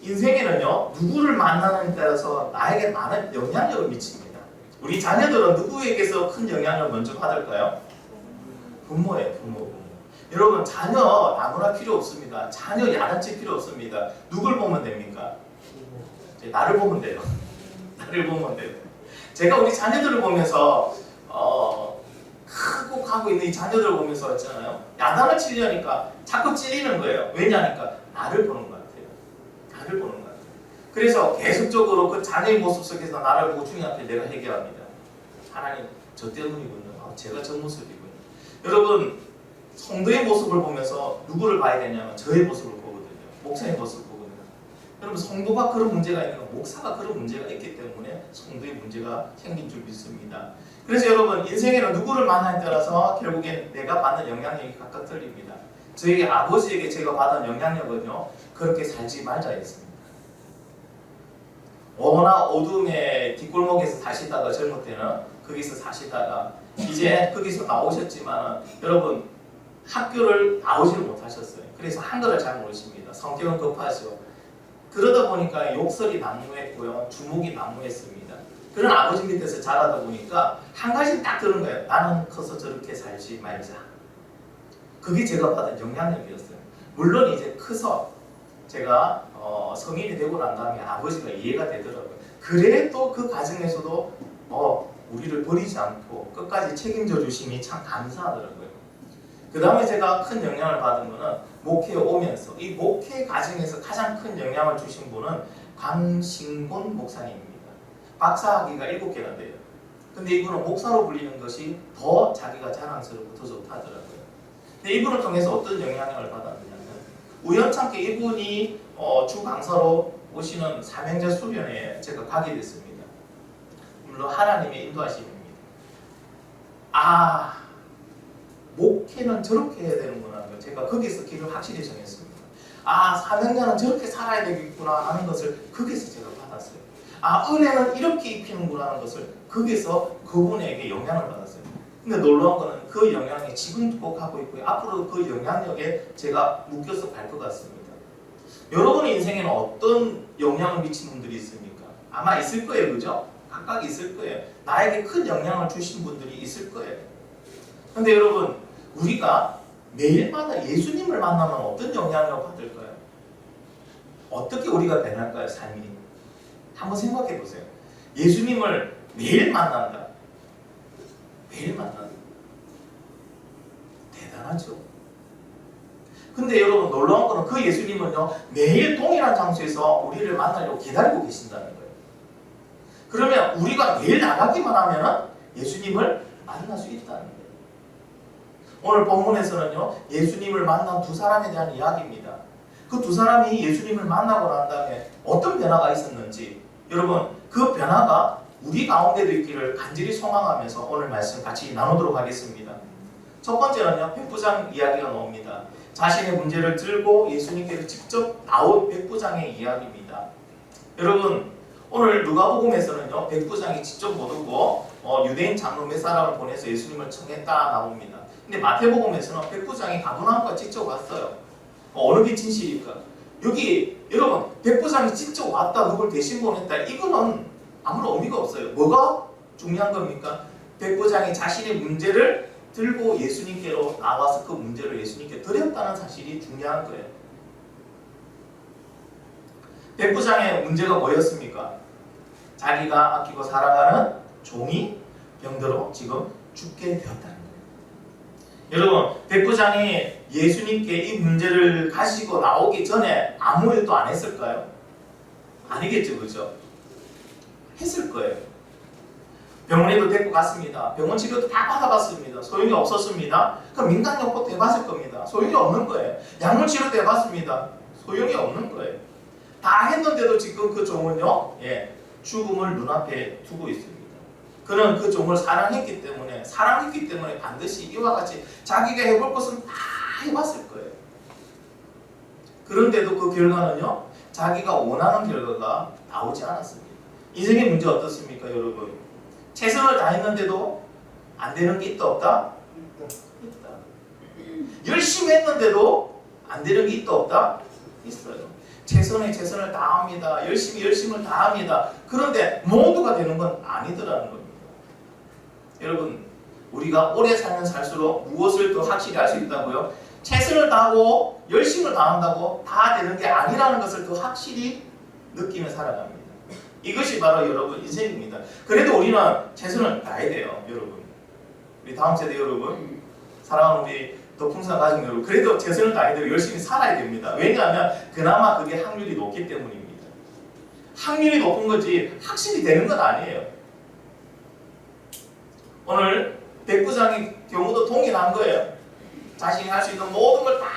인생에는요, 누구를 만나느냐에 따라서 나에게 많은 영향력을 미칩니다. 우리 자녀들은 누구에게서 큰 영향을 먼저 받을까요? 부모예요, 부모. 여러분, 자녀 아무나 필요 없습니다. 자녀 야단칠 필요 없습니다. 누굴 보면 됩니까? 나를 보면 돼요. 나를 보면 돼요. 제가 우리 자녀들을 보면서 크고 가고 있는 이 자녀들을 보면서 있잖아요. 야단을 치려니까 자꾸 찔리는 거예요. 왜냐니까 나를 보는 것 같아요. 나를 보는 것 같아요. 그래서 계속적으로 그 자녀의 모습 속에서 나를 보고 주님 앞에 내가 회개합니다. 하나님, 저 때문이군요. 제가 저 모습이군요. 여러분, 성도의 모습을 보면서 누구를 봐야 되냐면 저의 모습을 보거든요. 목사의 모습을 보거든요. 여러분, 성도가 그런 문제가 있는 건 목사가 그런 문제가 있기 때문에 성도의 문제가 생긴 줄 믿습니다. 그래서 여러분, 인생에는 누구를 만나냐에 따라서 결국엔 내가 받는 영향력이 각각 틀립니다. 저희 아버지에게 제가 받은 영향력은요, 그렇게 살지 말자 했습니다. 워낙 어둠의 뒷골목에서 사시다가 젊을 때는 거기서 사시다가 이제 거기서 나오셨지만 여러분, 학교를 나오지를 못하셨어요. 그래서 한글을 잘 모르십니다. 성격은 급하죠. 그러다 보니까 욕설이 난무했고요, 주목이 난무했습니다. 그런 아버지 밑에서 자라다 보니까 한 가지 딱 드는 거예요. 나는 커서 저렇게 살지 말자. 그게 제가 받은 영향력이었어요. 물론 이제 커서 제가 성인이 되고 난 다음에 아버지가 이해가 되더라고요. 그래도 그 과정에서도 우리를 버리지 않고 끝까지 책임져 주심이 참 감사하더라고요. 그 다음에 제가 큰 영향을 받은 거는 목회에 오면서 이 목회 과정에서 가장 큰 영향을 주신 분은 강신곤 목사님입니다. 박사학위가 7개나 돼요. 근데 이분은 목사로 불리는 것이 더 자기가 자랑스럽고 더 좋다더라고요. 근데 이분을 통해서 어떤 영향력을 받았느냐면 우연찮게 이분이 주 강사로 오시는 삼형제 수련회에 제가 가게 됐습니다. 물론 하나님의 인도하심입니다. 목회는 저렇게 해야 되는구나. 제가 거기서 길을 확실히 정했습니다. 사명자는 저렇게 살아야 되겠구나 하는 것을 거기서 제가 받았어요. 은혜는 이렇게 입히는구나 하는 것을 거기서 그분에게 영향을 받았어요. 근데 놀라운 거는 그 영향이 지금도 가고 있고요. 앞으로 그 영향력에 제가 묶여서 갈 것 같습니다. 여러분의 인생에는 어떤 영향을 미친 분들이 있습니까? 아마 있을 거예요. 그죠? 각각 있을 거예요. 나에게 큰 영향을 주신 분들이 있을 거예요. 근데 여러분, 우리가 매일마다 예수님을 만나면 어떤 영향력을 받을까요? 어떻게 우리가 변할까요? 삶이? 한번 생각해 보세요. 예수님을 매일 만난다. 매일 만난다. 대단하죠? 근데 여러분, 놀라운 거는 그 예수님은요, 매일 동일한 장소에서 우리를 만나려고 기다리고 계신다는 거예요. 그러면 우리가 매일 나가기만 하면 예수님을 만날 수 있다는 거예요. 오늘 본문에서는요, 예수님을 만난 두 사람에 대한 이야기입니다. 그 두 사람이 예수님을 만나고 난 다음에 어떤 변화가 있었는지, 여러분, 그 변화가 우리 가운데도 있기를 간절히 소망하면서 오늘 말씀 같이 나누도록 하겠습니다. 첫 번째는요, 백부장 이야기가 나옵니다. 자신의 문제를 들고 예수님께서 직접 나온 백부장의 이야기입니다. 여러분, 오늘 누가복음에서는요, 백부장이 직접 못 오고 유대인 장로 몇 사람을 보내서 예수님을 청했다 나옵니다. 근데 마태복음에서는 백부장이 가버나움과 직접 왔어요. 어느 게 진실일까? 여기 여러분, 백부장이 직접 왔다, 누굴 대신 보냈다, 이거는 아무런 의미가 없어요. 뭐가 중요한 겁니까? 백부장이 자신의 문제를 들고 예수님께로 나와서 그 문제를 예수님께 드렸다는 사실이 중요한 거예요. 백부장의 문제가 뭐였습니까? 자기가 아끼고 사랑하는 종이 병들어 지금 죽게 되었다는 거예요. 여러분, 백부장이 예수님께 이 문제를 가지고 나오기 전에 아무 일도 안 했을까요? 아니겠죠, 그죠? 했을 거예요. 병원에도 데리고 갔습니다. 병원 치료도 다 받아봤습니다. 소용이 없었습니다. 그럼 민간요법도 해봤을 겁니다. 소용이 없는 거예요. 약물 치료도 해봤습니다. 소용이 없는 거예요. 다 했는데도 지금 그 종은요, 죽음을 눈앞에 두고 있습니다. 그는 그 종을 사랑했기 때문에 반드시 이와 같이 자기가 해볼 것은 다 해봤을 거예요. 그런데도 그 결과는요, 자기가 원하는 결과가 나오지 않았습니다. 인생의 문제 어떻습니까, 여러분? 최선을 다했는데도 안 되는 게 있다 없다? 있다. 열심히 했는데도 안 되는 게 있다 없다? 있어요. 최선을 다합니다. 열심을 다합니다. 그런데 모두가 되는 건 아니더라는 겁니다. 여러분, 우리가 오래 살면 살수록 무엇을 더 확실히 알 수 있다고요? 최선을 다하고 열심을 다한다고 다 되는 게 아니라는 것을 더 확실히 느끼며 살아갑니다. 이것이 바로 여러분 인생입니다. 그래도 우리는 최선을 다해야 돼요, 여러분. 우리 다음 세대 여러분, 사랑하는 우리 더 풍성한 가족 여러분, 그래도 최선을 다해야 되고 열심히 살아야 됩니다. 왜냐하면 그나마 그게 확률이 높기 때문입니다. 확률이 높은 거지 확실히 되는 건 아니에요. 오늘 백부장의 경우도 동일한 거예요. 자신이 할 수 있는 모든 걸 다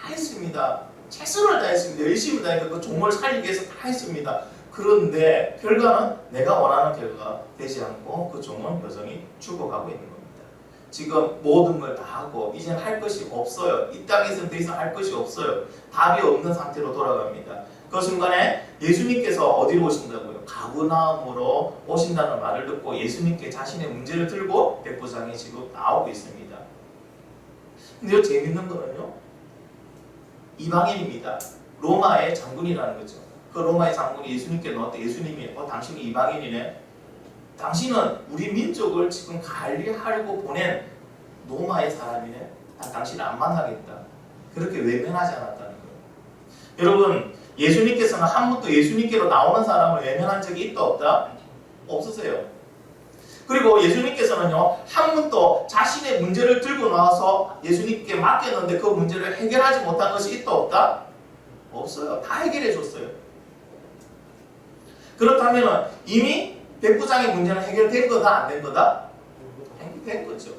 했습니다. 최선을 다했습니다. 열심히 다해서 그 종을 살리기 위해서 다 했습니다. 그런데 결과는 내가 원하는 결과가 되지 않고 그 종은 여전히 죽어가고 있는 겁니다. 지금 모든 걸 다 하고 이제는 할 것이 없어요. 이 땅에서는 더 이상 할 것이 없어요. 답이 없는 상태로 돌아갑니다. 그 순간에 예수님께서 어디로 오신다고요? 가버나움으로 오신다는 말을 듣고 예수님께 자신의 문제를 들고 백부장이 지금 나오고 있습니다. 근데 재밌는 거는요, 이방인입니다. 로마의 장군이라는 거죠. 그 로마의 장군이 예수님께 나왔대. 예수님이 당신이 이방인이네. 당신은 우리 민족을 지금 관리하려고 보낸 로마의 사람이네. 난 당신을 안 만나겠다. 그렇게 외면하지 않았다는 거예요. 여러분, 예수님께서는 한 번도 예수님께로 나오는 사람을 외면한 적이 있다 없다? 없으세요. 그리고 예수님께서는요, 한 번도 자신의 문제를 들고 나와서 예수님께 맡겼는데 그 문제를 해결하지 못한 것이 있다 없다? 없어요. 다 해결해 줬어요. 그렇다면 이미 백부장의 문제는 해결된 거다, 안 된 거다? 해결된 거죠.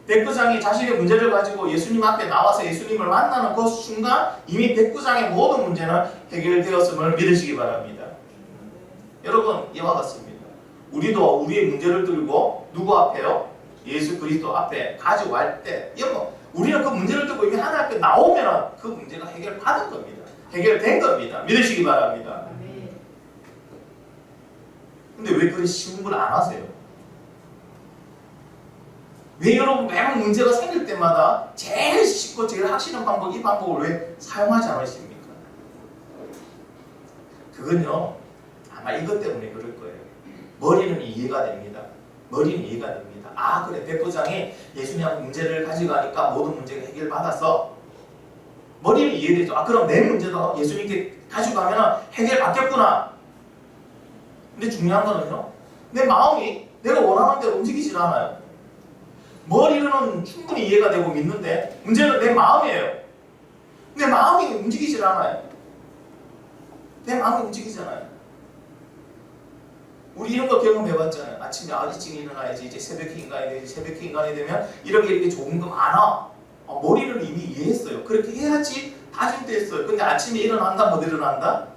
백부장이 자신의 문제를 가지고 예수님 앞에 나와서 예수님을 만나는 그 순간 이미 백부장의 모든 문제는 해결되었음을 믿으시기 바랍니다. 여러분, 이와 같습니다. 우리도 우리의 문제를 들고 누구 앞에요? 예수 그리스도 앞에 가지고 갈 때, 여러분, 우리는 그 문제를 들고 이미 하나님 앞에 나오면 그 문제가 해결받은 겁니다. 해결된 겁니다. 믿으시기 바랍니다. 근데 왜 그리 쉬운 걸 안 하세요? 왜 여러분 매번 문제가 생길 때마다 제일 쉽고 제일 확실한 방법, 이 방법을 왜 사용하지 않으십니까? 그건요, 아마 이것 때문에 그럴 거예요. 머리는 이해가 됩니다. 머리는 이해가 됩니다. 아, 그래, 백부장이 예수님하고 문제를 가져가니까 모든 문제가 해결받아서 머리는 이해되죠. 아, 그럼 내 문제도 예수님께 가져가면 해결받겠구나. 근데 중요한 거는요, 내 마음이 내가 원하는 대로 움직이질 않아요. 머리로는 충분히 이해가 되고 믿는데 문제는 내 마음이에요. 내 마음이 움직이질 않아요. 내 마음이 움직이잖아요. 우리 이런 거 경험해봤잖아요. 아침에 일찍 일어나야지, 이제 새벽에 인간이 되지, 새벽에 인간이 되면 이렇게 좋은 거 많아. 머리를 이미 이해했어요. 그렇게 해야지 다짐됐어요. 근데 아침에 일어난다, 못 일어난다?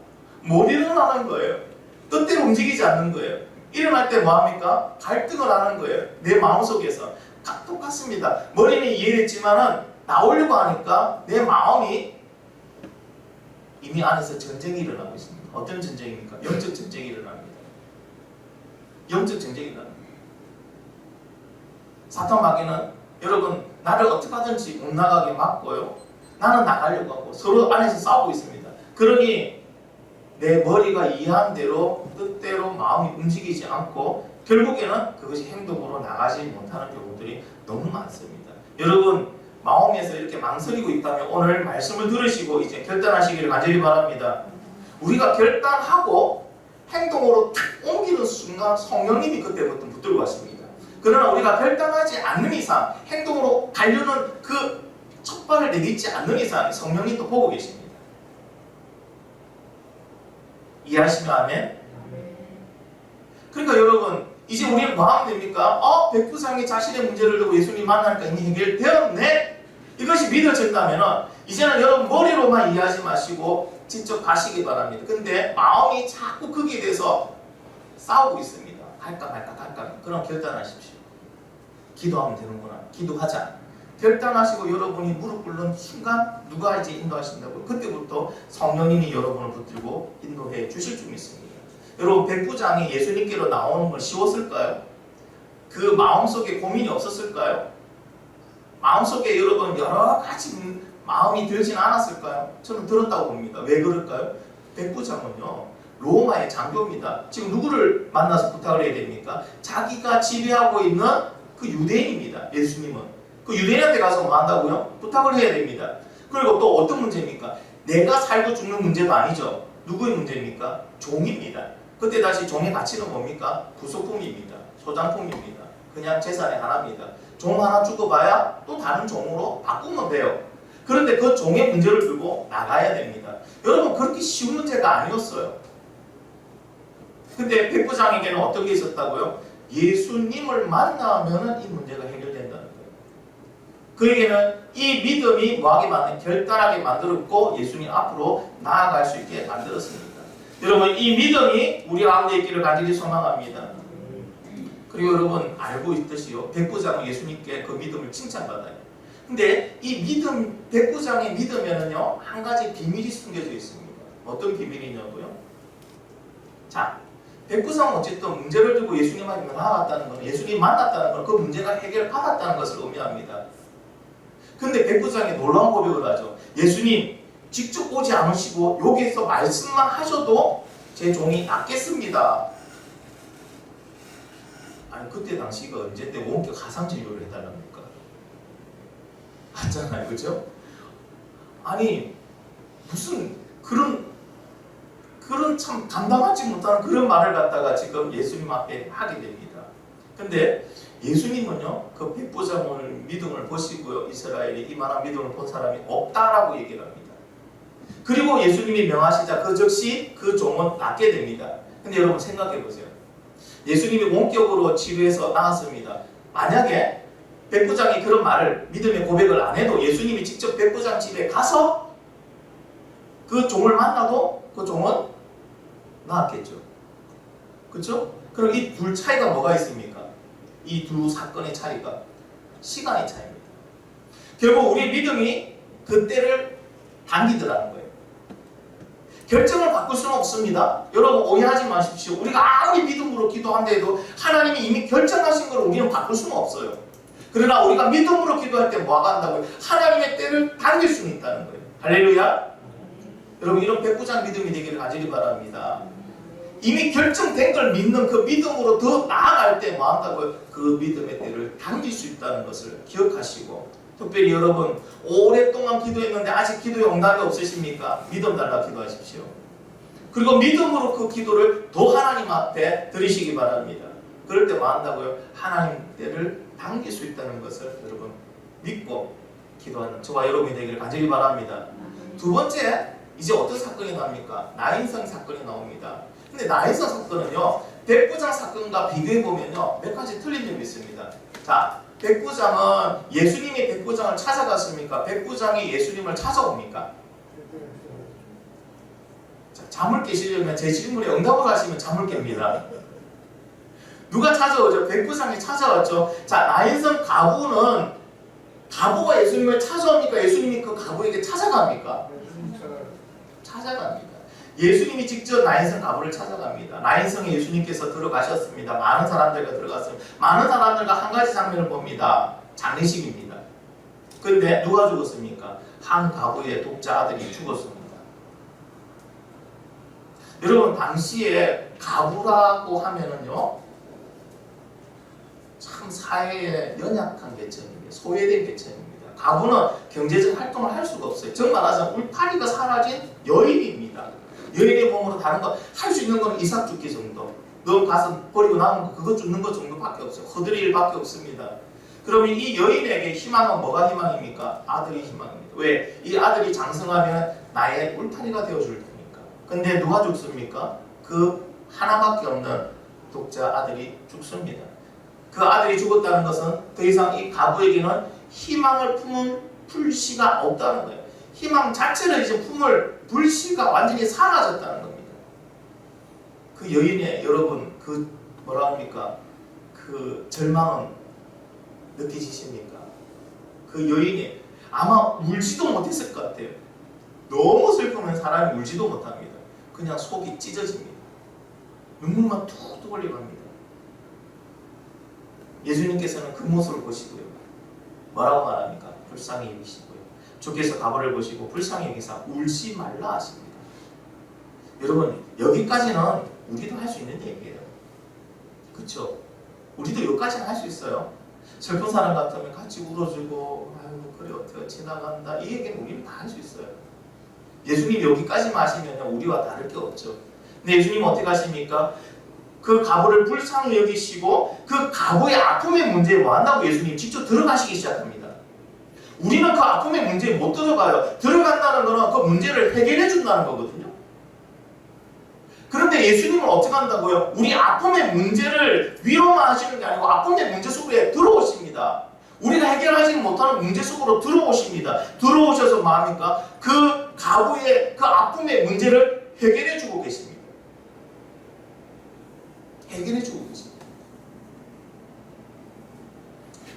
못 일어나는 거예요. 뜻대로 움직이지 않는 거예요. 일어날 때 뭐합니까? 갈등을 하는 거예요. 내 마음속에서. 똑같습니다. 머리는 이해했지만은 나오려고 하니까 내 마음이 이미 안에서 전쟁이 일어나고 있습니다. 어떤 전쟁입니까? 영적 전쟁이 일어납니다. 영적 전쟁이 일어납니다. 사탄 마귀는 여러분 나를 어떻게 하든지 못 나가게 막고요. 나는 나가려고 하고 서로 안에서 싸우고 있습니다. 그러니 내 머리가 이해한 대로 뜻대로 마음이 움직이지 않고 결국에는 그것이 행동으로 나가지 못하는 경우들이 너무 많습니다. 여러분, 마음에서 이렇게 망설이고 있다면 오늘 말씀을 들으시고 이제 결단하시기를 간절히 바랍니다. 우리가 결단하고 행동으로 탁 옮기는 순간 성령님이 그때부터 붙들고 왔습니다. 그러나 우리가 결단하지 않는 이상, 행동으로 가려는 그 첫발을 내딛지 않는 이상 성령님도 보고 계십니다. 이해하시면 아멘? 그러니까 여러분, 이제 우리는 뭐 하면 됩니까? 백부장이 자신의 문제를 두고 예수님 만나니까 이미 해결되었네? 이것이 믿어진다면 이제는 여러분 머리로만 이해하지 마시고 직접 가시기 바랍니다. 근데 마음이 자꾸 거기에 대해서 싸우고 있습니다. 갈까 말까 갈까. 그럼 결단하십시오. 기도하면 되는구나. 기도하자. 결단하시고 여러분이 무릎 꿇는 순간 누가 이제 인도하신다고요? 그때부터 성령님이 여러분을 붙들고 인도해 주실 줄 믿습니다. 여러분, 백부장이 예수님께로 나오는 건 쉬웠을까요? 그 마음속에 고민이 없었을까요? 마음속에 여러분 여러 가지 마음이 들진 않았을까요? 저는 들었다고 봅니다. 왜 그럴까요? 백부장은요 로마의 장교입니다. 지금 누구를 만나서 부탁을 해야 됩니까? 자기가 지배하고 있는 그 유대인입니다. 예수님은 그 유대인한테 가서 뭐 한다고요? 부탁을 해야 됩니다. 그리고 또 어떤 문제입니까? 내가 살고 죽는 문제도 아니죠. 누구의 문제입니까? 종입니다. 그때 다시 종의 가치는 뭡니까? 부속품입니다. 소장품입니다. 그냥 재산의 하나입니다. 종 하나 죽어봐야 또 다른 종으로 바꾸면 돼요. 그런데 그 종의 문제를 들고 나가야 됩니다. 여러분 그렇게 쉬운 문제가 아니었어요. 근데 백부장에게는 어떤 게 있었다고요? 예수님을 만나면 이 문제가 해결된다는 거예요. 그에게는 이 믿음이 뭐하게 만든 결단하게 만들었고 예수님 앞으로 나아갈 수 있게 만들었습니다. 여러분 이 믿음이 우리 가운데 있기를 간절히 소망합니다. 그리고 여러분 알고 있듯이요 백부장은 예수님께 그 믿음을 칭찬받아요. 근데 이 믿음 백부장의 믿음에는요 한 가지 비밀이 숨겨져 있습니다. 어떤 비밀이냐고요? 자 백부장은 어쨌든 문제를 들고 예수님 앞에 나아갔다는 건 예수님 만났다는 건 그 문제가 해결받았다는 것을 의미합니다. 근데 백부장이 놀라운 고백을 하죠. 예수님 직접 오지 않으시고 여기에서 말씀만 하셔도 제 종이 낫겠습니다. 아니 그때 당시가 언제 때 원격 가상 진료를 해달랍니까? 맞잖아요, 그죠? 아니 무슨 그런 참 감당하지 못하는 그런 말을 갖다가 지금 예수님 앞에 하게 됩니다. 근데 예수님은요 그 백부장의 믿음을 보시고요 이스라엘이 이만한 믿음을 본 사람이 없다라고 얘기를 합니다. 그리고 예수님이 명하시자 그 즉시 그 종은 낫게 됩니다. 근데 여러분 생각해 보세요. 예수님이 원격으로 치료해서 나았습니다. 만약에 백부장이 그런 말을 믿음의 고백을 안 해도 예수님이 직접 백부장 집에 가서 그 종을 만나도 그 종은 나았겠죠. 그렇죠? 그럼 이 둘 차이가 뭐가 있습니까? 이 두 사건의 차이가 시간의 차이입니다. 결국 우리 믿음이 그때를 당기더라는 거예요. 결정을 바꿀 수는 없습니다. 여러분 오해하지 마십시오. 우리가 아무리 믿음으로 기도한다 해도 하나님이 이미 결정하신 걸 우리는 바꿀 수는 없어요. 그러나 우리가 믿음으로 기도할 때 뭐가 한다고요? 하나님의 때를 당길 수는 있다는 거예요. 할렐루야. 여러분 이런 백부장 믿음이 되기를 간절히 바랍니다. 이미 결정된 걸 믿는 그 믿음으로 더 나아갈 때 뭐 한다고요? 그 믿음의 때를 당길 수 있다는 것을 기억하시고 특별히 여러분 오랫동안 기도했는데 아직 기도에 응답이 없으십니까? 믿음 달라 기도하십시오. 그리고 믿음으로 그 기도를 더 하나님 앞에 드리시기 바랍니다. 그럴 때 뭐 한다고요? 하나님 때를 당길 수 있다는 것을 여러분 믿고 기도하는 저와 여러분이 되기를 간절히 바랍니다. 두 번째 이제 어떤 사건이 나옵니까? 나인성 사건이 나옵니다. 근데 나인성 사건은요 백부장 사건과 비교해보면요 몇 가지 틀린 점이 있습니다. 자 백부장은 예수님이 백부장을 찾아갔습니까? 백부장이 예수님을 찾아옵니까? 자, 잠을 깨시려면 제 질문에 응답을 하시면 잠을 깹니다. 누가 찾아오죠? 백부장이 찾아왔죠. 자 나인성 가부는 가부가 예수님을 찾아옵니까? 예수님이 그 가부에게 찾아갑니까? 찾아갑니다. 예수님이 직접 나인성 가부를 찾아갑니다. 나인성에 예수님께서 들어가셨습니다. 많은 사람들과 들어갔습니다. 많은 사람들과 한 가지 장면을 봅니다. 장례식입니다. 그런데 누가 죽었습니까? 한 가부의 독자 아들이 죽었습니다. 여러분 당시에 가부라고 하면은요 참 사회에 연약한 계층입니다. 소외된 계층입니다. 가부는 경제적 활동을 할 수가 없어요. 즉 말하자면 울타리가 사라진 여인입니다. 여인의 몸으로 다른 거 할 수 있는 건 이삭 죽기 정도. 너 가서 버리고 남은 거 그거 죽는 것 정도밖에 없어요. 허드릴 일밖에 없습니다. 그러면 이 여인에게 희망은 뭐가 희망입니까? 아들이 희망입니다. 왜? 이 아들이 장성하면 나의 울타리가 되어줄 테니까. 근데 누가 죽습니까? 그 하나밖에 없는 독자 아들이 죽습니다. 그 아들이 죽었다는 것은 더 이상 이 가부에게는 희망을 품은 불씨가 없다는 거예요. 희망 자체를 이제 품을 불씨가 완전히 사라졌다는 겁니다. 그 여인의 여러분 그 뭐라 합니까? 그 절망은 느끼시십니까? 그 여인이 아마 울지도 못했을 것 같아요. 너무 슬프면 사람이 울지도 못합니다. 그냥 속이 찢어집니다. 눈물만 툭툭 흘려갑니다. 예수님께서는 그 모습을 보시고요. 뭐라고 말합니까? 불쌍히 여기시고요. 주께서 가보를 보시고 불쌍히 여기사 울지 말라 하십니다. 여러분 여기까지는 우리도 할 수 있는 얘기예요. 그렇죠? 우리도 여기까지는 할 수 있어요. 슬픈 사람 같으면 같이 울어주고 아유 그래 어떻게 지나간다 이 얘기는 우리는 다 할 수 있어요. 예수님 여기까지만 하시면 우리와 다를 게 없죠. 근데 예수님은 어떻게 하십니까? 그 가부를 불쌍히 여기시고 그 가부의 아픔의 문제에 뭐 한다고 예수님 직접 들어가시기 시작합니다. 우리는 그 아픔의 문제에 못 들어가요. 들어간다는 거는 그 문제를 해결해 준다는 거거든요. 그런데 예수님은 어떻게 한다고요? 우리 아픔의 문제를 위로만 하시는 게 아니고 아픔의 문제 속에 들어오십니다. 우리가 해결하지 못하는 문제 속으로 들어오십니다. 들어오셔서 뭐합니까? 그 가부의 그 아픔의 문제를 해결해 주고 계십니다. 해결해 주고 계십니다.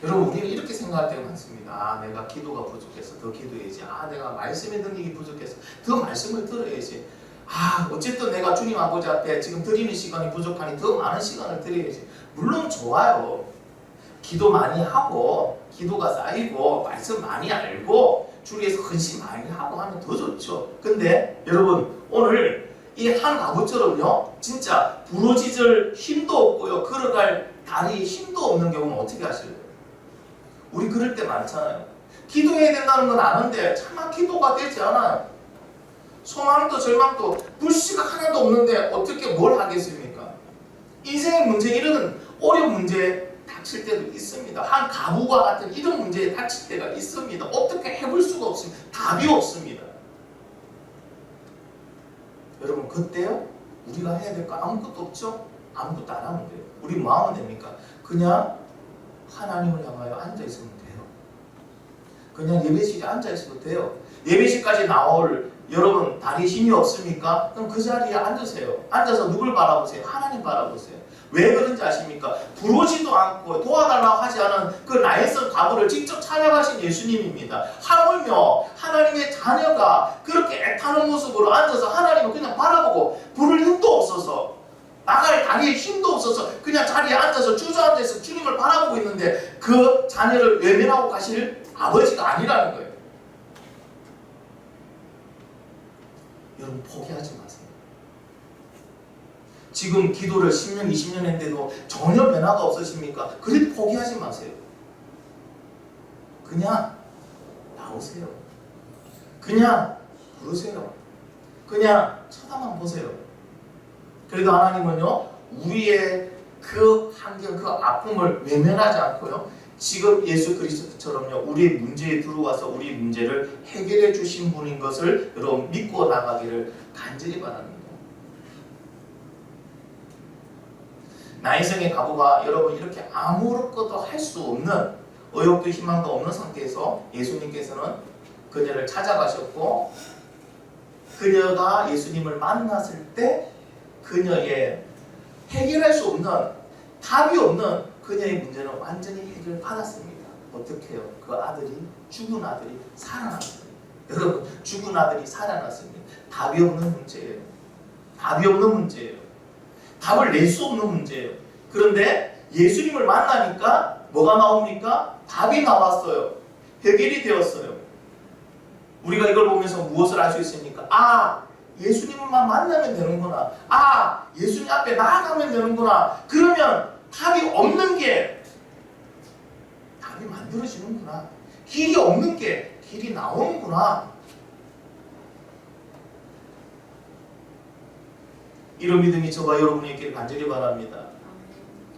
여러분 우리는 이렇게 생각할 때가 많습니다. 아 내가 기도가 부족해서 더 기도해야지. 아 내가 말씀의 능력이 부족해서 더 말씀을 들어야지. 아 어쨌든 내가 주님 아버지 앞에 지금 드리는 시간이 부족하니 더 많은 시간을 드려야지. 물론 좋아요. 기도 많이 하고 기도가 쌓이고 말씀 많이 알고 주를 위해서 헌신 많이 하고 하면 더 좋죠. 근데 여러분 오늘 이 한 가부처럼요 진짜 부러지질 힘도 없고요 걸어갈 다리에 힘도 없는 경우는 어떻게 하실래요? 우리 그럴 때 많잖아요. 기도해야 된다는 건 아는데 차마 기도가 되지 않아요. 소망도 절망도 불씨가 하나도 없는데 어떻게 뭘 하겠습니까? 인생의 문제 이런 어려운 문제에 닥칠 때도 있습니다. 한 가부와 같은 이런 문제에 닥칠 때가 있습니다. 어떻게 해볼 수가 없습니다. 답이 없습니다. 여러분 그때요 우리가 해야 될 거 아무것도 없죠? 아무것도 안 하면 돼요. 우리 뭐 하면 됩니까? 그냥 하나님을 향하여 앉아있으면 돼요. 그냥 예배실에 앉아있어도 돼요. 예배실까지 나올 여러분 다리에 힘이 없습니까? 그럼 그 자리에 앉으세요. 앉아서 누굴 바라보세요? 하나님 바라보세요. 왜 그런지 아십니까? 부르지도 않고 도와달라고 하지 않은 그 나일선 가부를 직접 찾아가신 예수님입니다. 하물며 하나님의 자녀가 그렇게 애타는 모습으로 앉아서 하나님을 그냥 바라보고 부를 힘도 없어서 나갈 다리에 힘도 없어서 그냥 자리에 앉아서 주저앉아서 주님을 바라보고 있는데 그 자녀를 외면하고 가실 아버지가 아니라는 거예요. 여러분 포기하지 마세요. 지금 기도를 10년, 20년 했는데도 전혀 변화가 없으십니까? 그래도 포기하지 마세요. 그냥 나오세요. 그냥 부르세요. 그냥 쳐다만 보세요. 그래도 하나님은요 우리의 그 환경, 그 아픔을 외면하지 않고요 지금 예수 그리스도처럼요 우리의 문제에 들어와서 우리 문제를 해결해 주신 분인 것을 여러분 믿고 나가기를 간절히 바랍니다. 나인성의 가부가 여러분 이렇게 아무것도 할 수 없는 의욕도 희망도 없는 상태에서 예수님께서는 그녀를 찾아가셨고 그녀가 예수님을 만났을 때 그녀의 해결할 수 없는 답이 없는 그녀의 문제는 완전히 해결받았습니다. 어떻게 해요? 그 아들이 죽은 아들이 살아났어요. 여러분 죽은 아들이 살아났습니다. 답이 없는 문제예요. 답이 없는 문제예요. 답을 낼 수 없는 문제예요. 그런데 예수님을 만나니까 뭐가 나옵니까? 답이 나왔어요. 해결이 되었어요. 우리가 이걸 보면서 무엇을 알 수 있습니까? 아 예수님만 만나면 되는구나. 아 예수님 앞에 나아가면 되는구나. 그러면 답이 없는 게 답이 만들어지는구나. 길이 없는 게 길이 나오는구나. 이런 믿음이 저와 여러분이 있기를 간절히 바랍니다.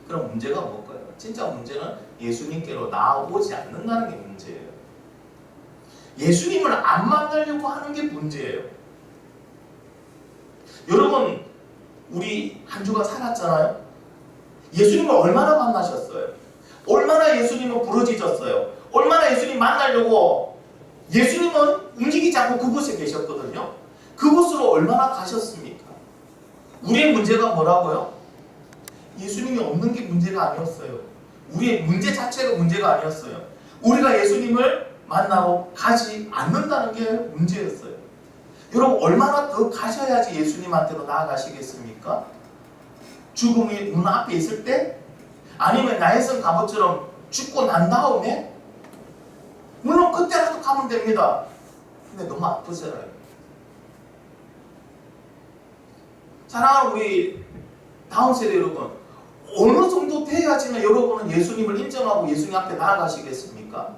그럼 문제가 뭘까요? 진짜 문제는 예수님께로 나오지 않는다는 게 문제예요. 예수님을 안 만나려고 하는 게 문제예요. 여러분 우리 한 주간 살았잖아요. 예수님을 얼마나 만나셨어요? 얼마나 예수님은 부러지셨어요? 얼마나 예수님 만나려고 예수님은 움직이지 않고 그곳에 계셨거든요. 그곳으로 얼마나 가셨습니까? 우리의 문제가 뭐라고요? 예수님이 없는 게 문제가 아니었어요. 우리의 문제 자체가 문제가 아니었어요. 우리가 예수님을 만나고 가지 않는다는 게 문제였어요. 여러분 얼마나 더 가셔야지 예수님한테로 나아가시겠습니까? 죽음이 눈앞에 있을 때? 아니면 나일선 가부처럼 죽고 난 다음에? 물론 그때라도 가면 됩니다. 근데 너무 아프잖아요. 사랑하는 우리 다음 세대 여러분, 어느 정도 돼야지만 여러분은 예수님을 인정하고 예수님 앞에 나아가시겠습니까?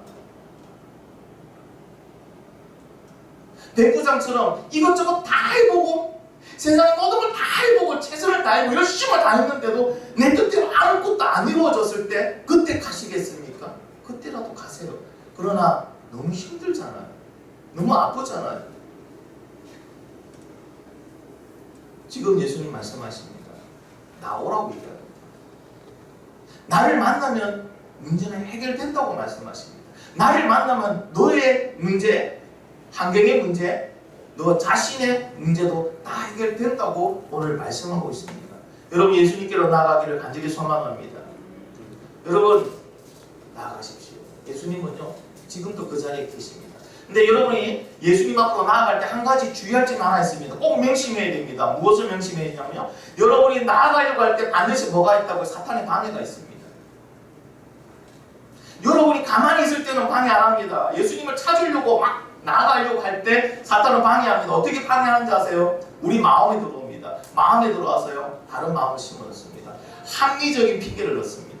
백부장처럼 이것저것 다 해보고 세상의 모든 걸 다 해보고 최선을 다하고 열심히 다 했는데도 내 뜻대로 아무것도 안 이루어졌을 때 그때 가시겠습니까? 그때라도 가세요. 그러나 너무 힘들잖아요. 너무 아프잖아요. 지금 예수님 말씀하십니다. 나오라고 얘기합니다. 나를 만나면 문제는 해결된다고 말씀하십니다. 나를 만나면 너의 문제, 환경의 문제, 너 자신의 문제도 다 해결된다고 오늘 말씀하고 있습니다. 여러분 예수님께로 나아가기를 간절히 소망합니다. 여러분 나아가십시오. 예수님은요 지금도 그 자리에 계십니다. 근데 여러분이 예수님 앞으로 나아갈 때 한 가지 주의할 점이 하나 있습니다. 꼭 명심해야 됩니다. 무엇을 명심해야 되냐면 여러분이 나아가려고 할 때 반드시 뭐가 있다고요? 사탄의 방해가 있습니다. 여러분이 가만히 있을 때는 방해 안 합니다. 예수님을 찾으려고 막 나아가려고 할 때 사탄은 방해합니다. 어떻게 방해하는지 아세요? 우리 마음에 들어옵니다. 마음에 들어와서요 다른 마음을 심어넣습니다. 합리적인 핑계를 넣습니다.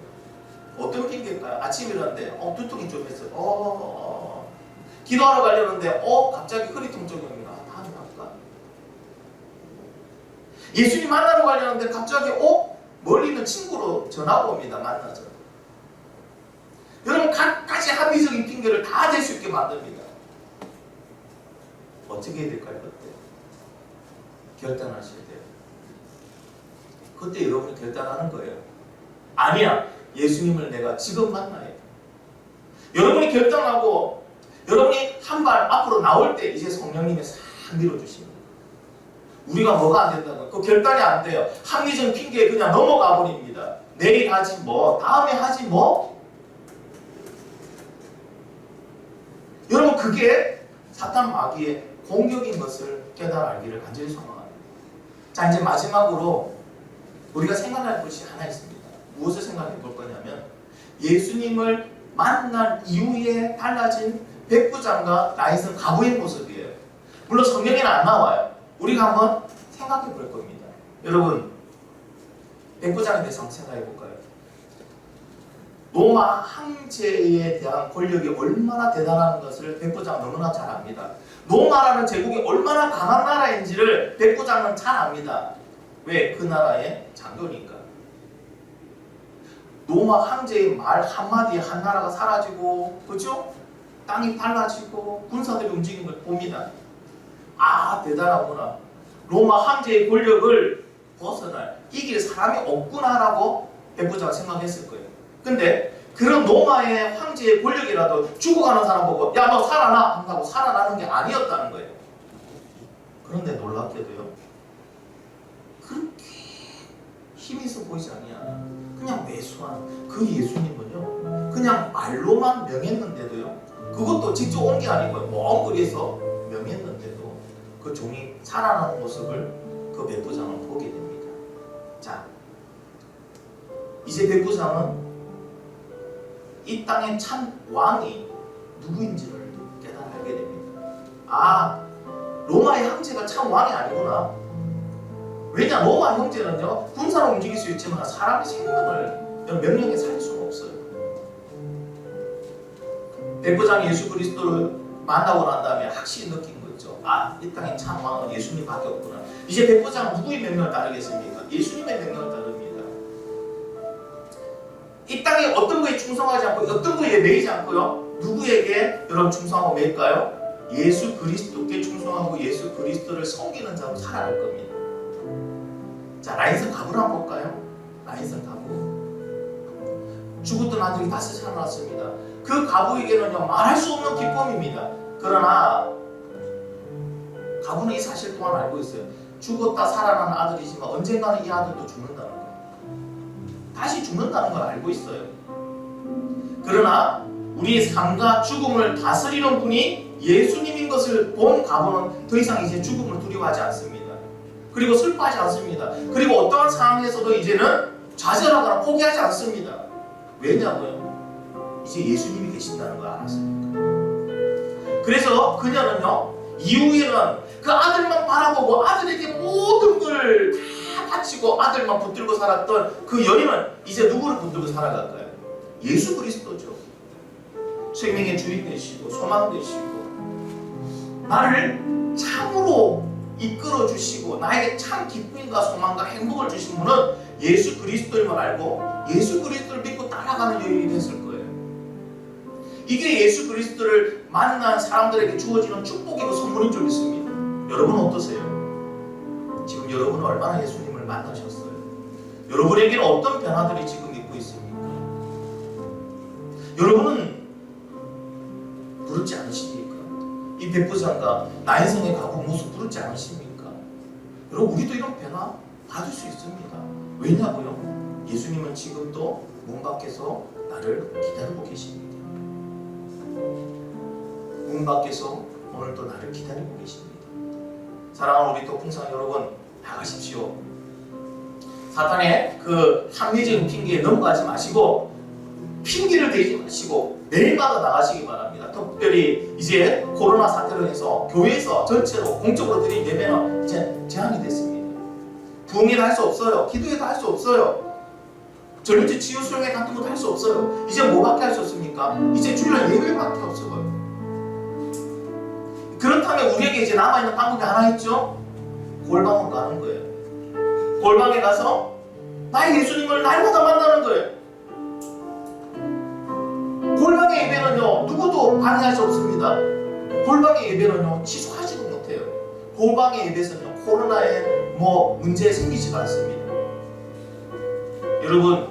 어떤 핑계일까요? 아침에 일어났는데 두통이 좀 했어요. 기도하러 가려는데 갑자기 허리 통증이 옵니다. 다음에 할까? 예수님 만나러 가려는데 갑자기 멀리 있는 친구로 전화가 옵니다. 만나죠. 여러분 각가지 합리적인 핑계를 다 댈 수 있게 만듭니다. 어떻게 해야 될까요? 그때 결단하셔야 돼요. 그때 여러분이 결단하는 거예요. 아니야, 예수님을 내가 지금 만나야 돼. 여러분이 결단하고 여러분이 한 발 앞으로 나올 때 이제 성령님이 싹 밀어주십니다. 우리가 뭐가 안 된다는 거예요. 그 결단이 안 돼요. 합리적 핑계에 그냥 넘어가 버립니다. 내일 하지 뭐, 다음에 하지 뭐. 여러분 그게 사탄 마귀의 공격인 것을 깨달아 알기를 간절히 소망합니다. 자 이제 마지막으로 우리가 생각할 것이 하나 있습니다. 무엇을 생각해 볼 거냐면 예수님을 만난 이후에 달라진 백부장과 나이선 가부의 모습이에요. 물론 성경에는 안 나와요. 우리가 한번 생각해 볼 겁니다. 여러분 백부장에 대해서 한번 생각해 볼까요? 로마 황제에 대한 권력이 얼마나 대단한 것을 백부장은 너무나 잘 압니다. 로마라는 제국이 얼마나 강한 나라인지를 백부장은 잘 압니다. 왜? 그 나라의 장교니까. 로마 황제의 말 한마디에 한 나라가 사라지고, 그렇죠? 땅이 달라지고 군사들이 움직이는 걸 봅니다. 아 대단하구나. 로마 황제의 권력을 벗어날 이길 사람이 없구나라고 백부장은 생각했을 거예요. 근데 그런 로마의 황제의 권력이라도 죽어가는 사람 보고 야 너 살아나 한다고 살아나는 게 아니었다는 거예요. 그런데 놀랍게도요 그렇게 힘이 있어 보이지 않냐. 그냥 매수한 그 예수님은요 그냥 말로만 명했는데도요 그것도 직접 온 게 아니고요 먼 거리에서 명했는데도 그 종이 살아나는 모습을 그 백부장은 보게 됩니다. 자 이제 백부장은 이 땅의 참 왕이 누구인지를 깨달아 알게 됩니다. 아, 로마의 황제가 참 왕이 아니구나. 왜냐, 로마 황제는요 군사로 움직일 수 있지만 사람의 생명을 명령에 살릴 수는 없어요. 백부장이 예수 그리스도를 만나고 난 다음에 확실히 느낀 거죠. 아, 이 땅의 참 왕은 예수님밖에 없구나. 이제 백부장은 누구의 명령을 따르겠습니까? 예수님의 명령을 따릅니다. 이 땅에 어떤 거에 충성하지 않고 어떤 거에 매이지 않고요 누구에게 여러분 충성하고 매일까요? 예수 그리스도께 충성하고 예수 그리스도를 섬기는 자로 살아갈 겁니다. 자 라인선 가부를 한번 볼까요? 라인선 가부 죽었던 아들이 다시 살아났습니다. 그 가부에게는요 말할 수 없는 기쁨입니다. 그러나 가부는 이 사실 또한 알고 있어요. 죽었다 살아난 아들이지만 언젠가는 이 아들도 죽는다는 거예요. 다시 죽는다는 걸 알고 있어요. 그러나 우리의 삶과 죽음을 다스리는 분이 예수님인 것을 본 가부는 더 이상 이제 죽음을 두려워하지 않습니다. 그리고 슬퍼하지 않습니다. 그리고 어떠한 상황에서도 이제는 좌절하거나 포기하지 않습니다. 왜냐고요? 이제 예수님이 계신다는 걸 알았으니까. 그래서 그녀는요 이후에는 그 아들만 바라보고 아들에게 모든 걸 다 바치고 아들만 붙들고 살았던 그 여인은 이제 누구를 붙들고 살아갈까요? 예수 그리스도죠. 생명의 주인 되시고 소망 되시고 나를 참으로 이끌어 주시고 나에게 참 기쁨과 소망과 행복을 주신 분은 예수 그리스도임을 알고 예수 그리스도를 믿고 따라가는 여인이 됐을 거예요. 이게 예수 그리스도를 만난 사람들에게 주어지는 축복이고 선물인 줄 믿습니다. 여러분 어떠세요? 지금 여러분은 얼마나 예수님을 만나셨어요? 여러분에게는 어떤 변화들이 지금 있고 있습니까? 여러분은 부럽지 않으십니까? 이 백부장과 나인성의 가구 모습 부럽지 않으십니까? 여러분 우리도 이런 변화 받을 수 있습니다. 왜냐고요? 예수님은 지금도 문 밖에서 나를 기다리고 계십니다. 문 밖에서 오늘도 나를 기다리고 계십니다. 사랑하는 우리 도풍상 여러분, 나가십시오. 사탄의 그 합리적인 핑계에 넘어가지 마시고 핑계를 대지 마시고 매일마다 나가시기 바랍니다. 특별히 이제 코로나 사태로 해서 교회에서 전체로 공적으로 드린 예배는 이제 제한이 됐습니다. 부흥회도 할 수 없어요. 기도회도 할 수 없어요. 전체 치유 수련회 같은 것도 할 수 없어요. 이제 뭐밖에 할 수 없습니까? 이제 주일날 예배밖에 없어요. 그렇다면 우리에게 이제 남아있는 방법이 하나 있죠? 골방으로 가는 거예요. 골방에 가서 나의 예수님을 날마다 만나는 거예요. 골방의 예배는요 누구도 방해할 수 없습니다. 골방의 예배는요 취소하지도 못해요. 골방의 예배에서는요 코로나에 문제 생기지도 않습니다. 여러분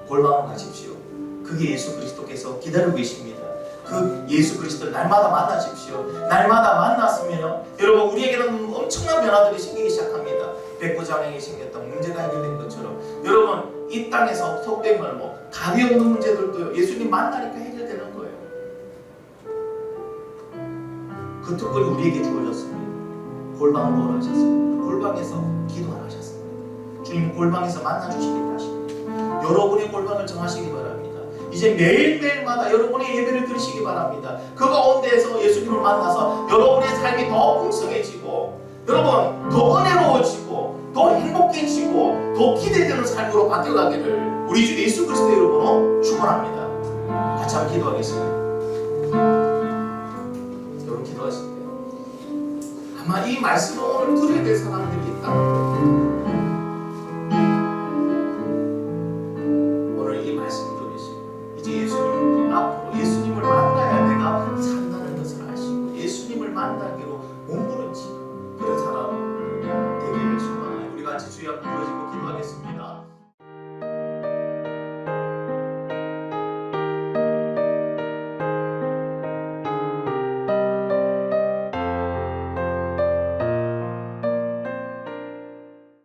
골방으로 가십시오. 그게 예수 그리스도께서 기다리고 계십니다. 그 예수 그리스도를 날마다 만나십시오. 날마다 만났으면요 여러분 우리에게는 엄청난 변화들이 생기기 시작합니다. 백부장에게 생겼던 문제가 해결된 것처럼 여러분 이 땅에서 속된 말 답이 없는 문제들도 예수님 만나니까 해결되는 거예요. 그 특권이 우리에게 주어졌습니다. 골방으로 오라하셨습니다. 골방에서 기도하셨습니다. 주님 골방에서 만나주시기를 하십니다. 여러분의 골방을 정하시기 바랍니다. 이제 매일매일마다 여러분의 예배를 드리시기 바랍니다. 그 가운데에서 예수님을 만나서 여러분의 삶이 더 풍성해지고 여러분 더 은혜로워지고 더 행복해지고 더 기대되는 삶으로 바뀌어가기를 우리 주 예수 그리스도의 이름으로 축원합니다. 같이 한번 기도하겠습니다. 여러분 기도하실 때 아마 이 말씀을 오늘 들어야 될 사람들이 있다.